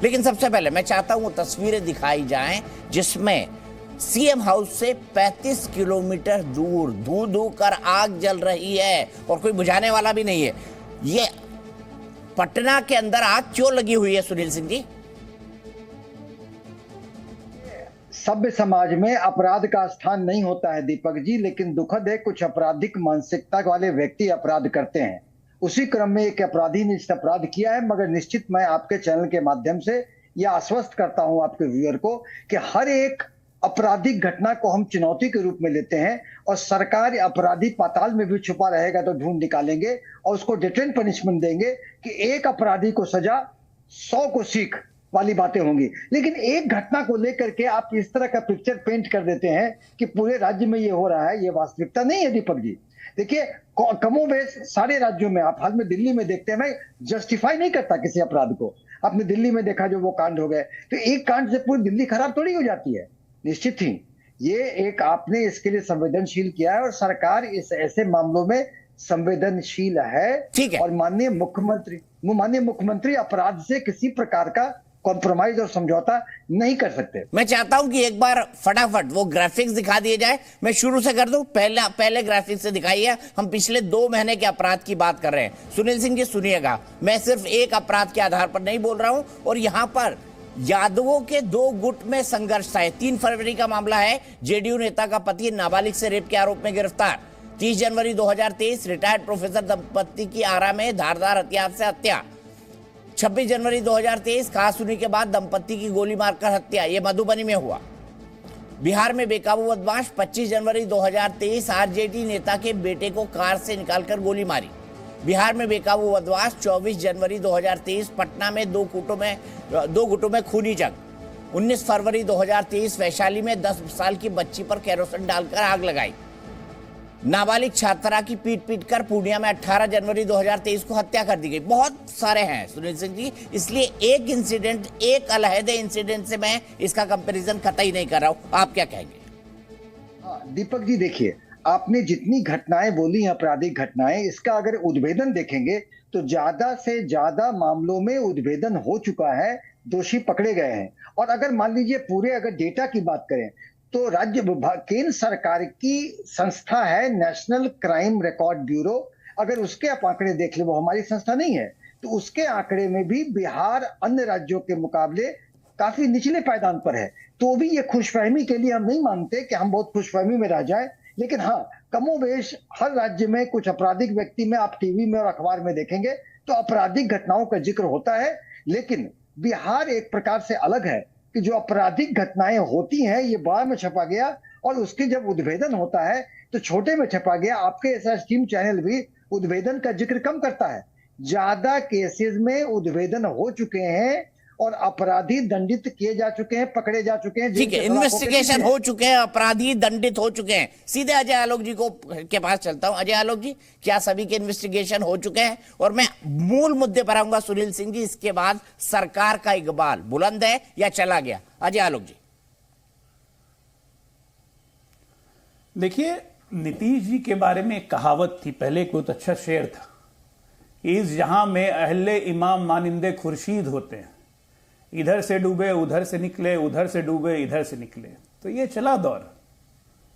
लेकिन सबसे पहले मैं चाहता हूं वो तस्वीरें दिखाई जाएं जिसमें सीएम हाउस से 35 किलोमीटर दूर धू धू कर आग जल रही है और कोई बुझाने वाला भी नहीं है। ये पटना के अंदर आग क्यों लगी हुई है सुनील सिंह जी? सभ्य समाज में अपराध का स्थान नहीं होता है दीपक जी, लेकिन दुखद है कुछ आपराधिक मानसिकता वाले व्यक्ति अपराध करते हैं। उसी क्रम में एक अपराधी ने इस अपराध किया है, मगर निश्चित मैं आपके चैनल के माध्यम से यह आश्वस्त करता हूं आपके व्यूअर को कि हर एक आपराधिक घटना को हम चुनौती के रूप में लेते हैं और सरकार अपराधी पाताल में भी छुपा रहेगा तो ढूंढ निकालेंगे और उसको डिटेंट पनिशमेंट देंगे कि एक अपराधी को सजा 100 को सीख वाली बातें होंगी। लेकिन एक घटना को लेकर के आप इस तरह का पिक्चर पेंट कर देते हैं कि पूरे राज्य में ये हो रहा है, ये वास्तविकता नहीं है दीपक जी। देखिए, कमोबेश सारे राज्यों में, आप हाल में दिल्ली में देखते हैं, मैं जस्टिफाई नहीं करता किसी अपराध को। आपने दिल्ली में देखा जो वो कांड हो गए, तो एक कांड से पूरी दिल्ली खराब थोड़ी हो जाती है। निश्चित ही ये एक आपने इसके लिए संवेदनशील किया है और सरकार इस ऐसे मामलों में संवेदनशील है। ठीक है। और माननीय मुख्यमंत्री अपराध से किसी प्रकार का कॉम्प्रोमाइज और समझौता नहीं कर सकते। मैं चाहता हूं कि एक बार फटाफट वो ग्राफिक्स दिखा दिए जाए। मैं शुरू से कर दूं, पहले ग्राफिक्स से दिखाइए। हम पिछले 2 महीने के अपराध की बात कर रहे हैं। सुनील सिंह जी सुनिएगा, मैं सिर्फ एक अपराध के आधार पर नहीं बोल रहा हूं। और यहां पर यादवों के 2 गुट में संघर्ष था। 3 फरवरी का मामला है। जेडीयू नेता का पति नाबालिग से रेप के आरोप में गिरफ्तार। 30 जनवरी 2023 रिटायर्ड प्रोफेसर दंपति की आरा में धारदार हथियार से हत्या। 26 जनवरी 2023 कहासुनी के बाद दंपति की गोली मारकर हत्या, यह मधुबनी में हुआ। बिहार में बेकाबू बदमाश 25 जनवरी 2023 आरजेडी नेता के बेटे को कार से निकालकर गोली मारी। बिहार में बेकाबू बदमाश 24 जनवरी 2023 पटना में दो गुटों में खूनी जंग। 19 फरवरी 2023 वैशाली में 10 साल की बच्ची पर केरोसिन डालकर आग लगाई। नाबालिग छात्रा की पीट कर पूर्णिया में 18 जनवरी 2023 को हत्या कर दी गई। बहुत सारे हैं सुनील सिंह जी, इसलिए एक इंसिडेंट, एक अलहदे इंसिडेंट से मैं इसका कंपैरिजन कतई नहीं कर रहा हूं। आप क्या कहेंगे? दीपक जी देखिए, आपने जितनी घटनाएं बोली, आपराधिक घटनाएं, इसका अगर उद्भेदन देखेंगे तो ज्यादा से ज्यादा मामलों में उद्भेदन हो चुका है, दोषी पकड़े गए हैं। और अगर मान लीजिए पूरे अगर डेटा की बात करें तो केंद्र सरकार की संस्था है नेशनल क्राइम रिकॉर्ड ब्यूरो, अगर उसके आप आंकड़े देख ले, वो हमारी संस्था नहीं है, तो उसके आंकड़े में भी बिहार अन्य राज्यों के मुकाबले काफी निचले पायदान पर है। तो भी ये खुशफहमी के लिए हम नहीं मानते कि हम बहुत खुशफहमी में रह जाए, लेकिन हाँ, कमोबेश हर राज्य में कुछ आपराधिक व्यक्ति में आप टीवी में और अखबार में देखेंगे तो आपराधिक घटनाओं का जिक्र होता है। लेकिन बिहार एक प्रकार से अलग है कि जो आपराधिक घटनाएं होती हैं ये बड़ा में छपा गया और उसके जब उद्भेदन होता है तो छोटे में छपा गया। आपके ऐसा स्ट्रीम चैनल भी उद्भेदन का जिक्र कम करता है। ज्यादा केसेस में उद्भेदन हो चुके हैं और अपराधी दंडित किए जा चुके हैं, पकड़े जा चुके हैं। ठीक है, इन्वेस्टिगेशन हो चुके हैं, अपराधी दंडित हो चुके हैं। सीधे अजय आलोक जी के पास चलता हूं। अजय आलोक जी, क्या सभी के इन्वेस्टिगेशन हो चुके हैं? और मैं मूल मुद्दे पर आऊंगा सुनील सिंह जी, इसके बाद सरकार का इकबाल बुलंद है या चला गया? अजय आलोक जी। देखिए, नीतीश जी के बारे में एक कहावत थी, पहले एक बहुत अच्छा शेर था, इस जहां में अहले इमाम मानिंदे खुर्शीद होते हैं, इधर से डूबे उधर से निकले, उधर से डूबे इधर से निकले। तो ये चला दौर,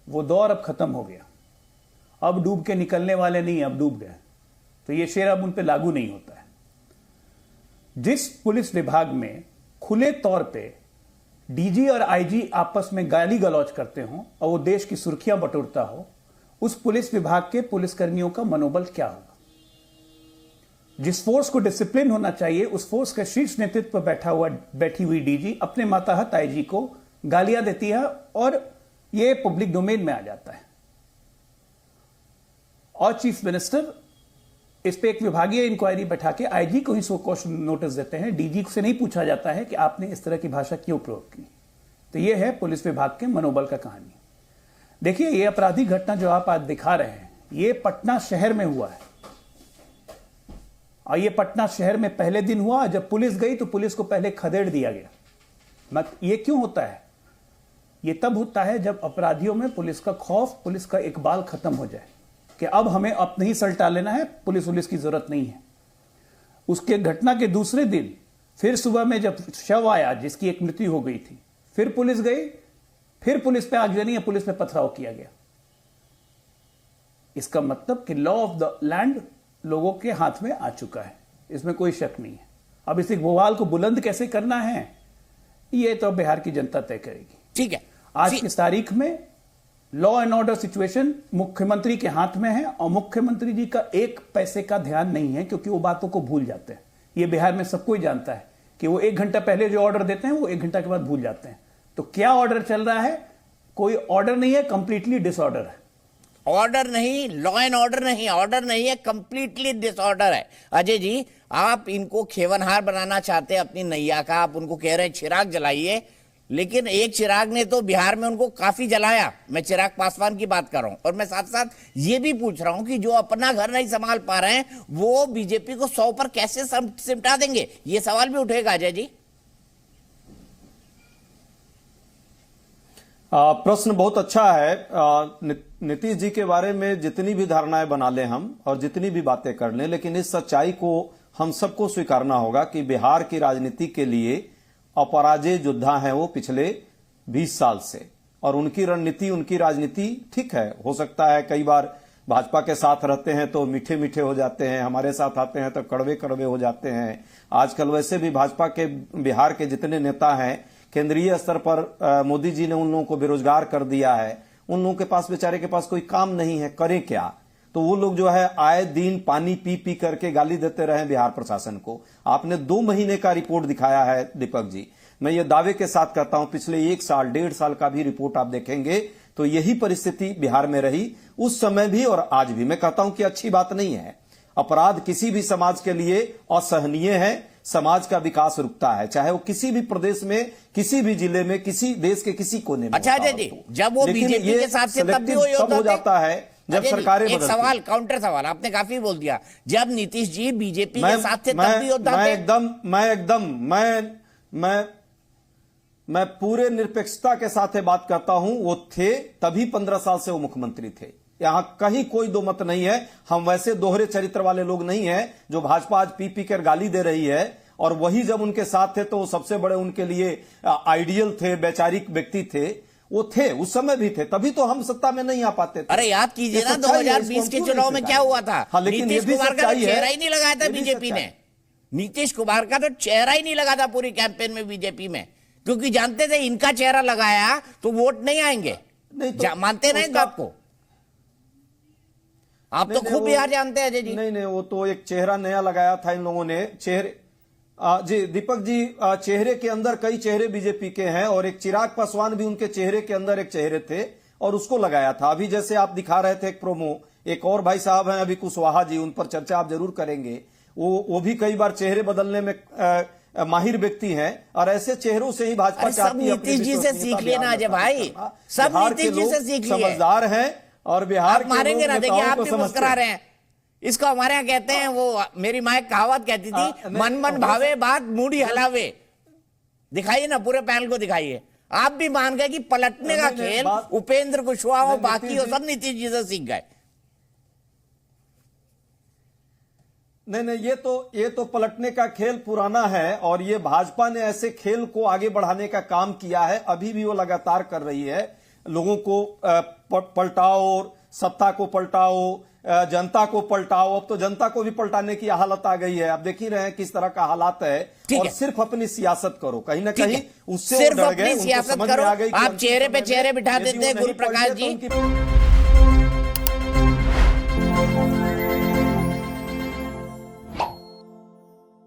वो दौर अब खत्म हो गया। अब डूब के निकलने वाले नहीं, अब डूब गए। तो ये शेर अब उन पे लागू नहीं होता है। जिस पुलिस विभाग में खुले तौर पे डीजी और आईजी आपस में गाली गलौज करते हो और वो देश की सुर्खियां बटोरता हो, उस पुलिस विभाग के पुलिसकर्मियों का मनोबल क्या होगा? जिस फोर्स को डिसिप्लिन होना चाहिए, उस फोर्स के शीर्ष नेतृत्व पर बैठी हुई डीजी अपने माताहत आईजी को गालियां देती है और यह पब्लिक डोमेन में आ जाता है। और चीफ मिनिस्टर इस पे एक विभागीय इंक्वायरी बैठा के आईजी को ही सो कॉज नोटिस देते हैं। डीजी से नहीं पूछा जाता है कि आपने इस तरह की भाषा क्यों प्रयोग की। तो यह है पुलिस विभाग के मनोबल का कहानी। देखिए, यह आपराधिक घटना जो आप आज दिखा रहे हैं, यह पटना शहर में हुआ है। और ये पटना शहर में पहले दिन हुआ, जब पुलिस गई तो पुलिस को पहले खदेड़ दिया गया। ये क्यों होता है? ये तब होता है जब अपराधियों में पुलिस का खौफ, पुलिस का इकबाल खत्म हो जाए कि अब हमें अपने ही सल्टा लेना है, पुलिस की जरूरत नहीं है। उसके घटना के दूसरे दिन फिर सुबह में जब शव आया जिसकी एक मृत्यु हो गई थी, फिर पुलिस गई, फिर पुलिस पे आगजनी या पुलिस पे पथराव किया गया। इसका मतलब कि लॉ ऑफ द लैंड लोगों के हाथ में आ चुका है, इसमें कोई शक नहीं है। अब इस बवाल को बुलंद कैसे करना है ये तो बिहार की जनता तय करेगी। ठीक है, आज की तारीख में लॉ एंड ऑर्डर सिचुएशन मुख्यमंत्री के हाथ में है और मुख्यमंत्री जी का एक पैसे का ध्यान नहीं है, क्योंकि वो बातों को भूल जाते हैं। ये बिहार में सब कोई जानता है कि वो 1 घंटा पहले जो ऑर्डर देते हैं वो 1 घंटा के बाद भूल जाते हैं। तो क्या ऑर्डर चल रहा है? कोई ऑर्डर नहीं है, कंप्लीटली डिसऑर्डर है। ऑर्डर नहीं, लॉ एंड ऑर्डर नहीं, ऑर्डर नहीं है, कंप्लीटली डिसऑर्डर है। अजय जी, आप इनको खेवनहार बनाना चाहते हैं अपनी नैया का, आप उनको कह रहे हैं चिराग जलाइए, लेकिन एक चिराग ने तो बिहार में उनको काफी जलाया। मैं चिराग पासवान की बात कर रहा हूं, और मैं साथ साथ ये भी पूछ रहा हूं कि जो अपना घर नहीं संभाल पा रहे हैं वो बीजेपी को 100 पर कैसे सिमटा देंगे, ये सवाल भी उठेगा। अजय जी, प्रश्न बहुत अच्छा है। नीतीश जी के बारे में जितनी भी धारणाएं बना लें हम और जितनी भी बातें कर लें, लेकिन इस सच्चाई को हम सबको स्वीकारना होगा कि बिहार की राजनीति के लिए अपराजय योद्धा हैं वो पिछले 20 साल से, और उनकी रणनीति, उनकी राजनीति ठीक है। हो सकता है कई बार भाजपा के साथ रहते हैं तो मीठे मीठे हो जाते हैं, हमारे साथ आते हैं तो कड़वे कड़वे हो जाते हैं। आजकल वैसे भी भाजपा के बिहार के जितने नेता हैं, केंद्रीय स्तर पर मोदी जी ने उन लोगों को बेरोजगार कर दिया है। उन लोगों के पास, बेचारे के पास कोई काम नहीं है, करें क्या? तो वो लोग जो है आए दिन पानी पी पी करके गाली देते रहे बिहार प्रशासन को। आपने 2 महीने का रिपोर्ट दिखाया है दीपक जी। मैं ये दावे के साथ कहता हूं पिछले 1 साल 1.5 साल का भी रिपोर्ट आप देखेंगे तो यही परिस्थिति बिहार में रही, उस समय भी और आज भी। मैं कहता हूं कि अच्छी बात नहीं है। अपराध किसी भी समाज के लिए असहनीय है। समाज का विकास रुकता है, चाहे वो किसी भी प्रदेश में, किसी भी जिले में, किसी देश के किसी कोने में। अच्छा अजय जी, जब वो बीजेपी के साथ से तब भी हो जाता है जब सरकारें एक सवाल, काउंटर सवाल, आपने काफी बोल दिया। जब नीतीश जी बीजेपी के साथ थे तब भी योद्धा थे। मैं पूरे निरपेक्षता के साथ बात करता हूं, वो थे तभी 15 साल से वो मुख्यमंत्री थे। यहां कहीं कोई दो मत नहीं है। हम वैसे दोहरे चरित्र वाले लोग नहीं हैं जो भाजपा आज पी पी कर गाली दे रही है, और वही जब उनके साथ थे तो वो सबसे बड़े उनके लिए आइडियल थे, वैचारिक व्यक्ति थे। वो थे, उस समय भी थे, तभी तो हम सत्ता में नहीं आ पाते थे। अरे याद कीजिए ना 2020 के चुनाव में क्या हुआ था। हाँ, लेकिन नीतीश कुमार का तो चेहरा ही नहीं लगाया था बीजेपी ने। नीतीश कुमार का तो चेहरा ही नहीं लगा था पूरी कैंपेन में बीजेपी में, क्योंकि जानते थे इनका चेहरा लगाया तो वोट नहीं आएंगे। मानते नहीं बात को? आप तो खूब बिहार जानते हैं अजय जी। नहीं, वो तो एक चेहरा नया लगाया था इन लोगों ने। चेहरे जी दीपक जी, चेहरे के अंदर कई चेहरे बीजेपी के हैं, और एक चिराग पासवान भी उनके चेहरे के अंदर एक चेहरे थे और उसको लगाया था। अभी जैसे आप दिखा रहे थे एक प्रोमो, एक और भाई साहब हैं अभी कुशवाहा जी, उन पर चर्चा आप जरूर करेंगे। वो भी कई बार चेहरे बदलने में माहिर व्यक्ति हैं, और ऐसे चेहरों से ही भाजपा चाहती है। नीतीश जी से सीख लिया ना अजय भाई, सब नीतीश जी से सीख लिया। समझदार हैं और बिहार के मारेंगे ना, देखिए आप भी मुस्कुरा रहे हैं। इसको हमारे यहाँ कहते हैं, वो मेरी माँ एक कहावत कहती थी, मन मन भावे बात मूडी हलावे। दिखाइए ना, पूरे पैनल को दिखाइए। आप भी मान गए कि पलटने का खेल उपेंद्र कुशवाहा हो, बाकी हो सब नीतीश जी से सीख गए। नहीं, ये तो पलटने का खेल पुराना है, और ये भाजपा ने ऐसे खेल को आगे बढ़ाने का काम किया है। अभी भी वो लगातार कर रही है। लोगों को पलटाओ, सत्ता को पलटाओ, जनता को पलटाओ। अब तो जनता को भी पलटाने की हालत आ गई है। आप देख ही रहे हैं किस तरह का हालात है। और सिर्फ अपनी सियासत करो, कहीं ना कहीं उससे सिर्फ अपनी सियासत करो। आप चेहरे पे चेहरे बिठा देते हैं गुरु प्रकाश जी।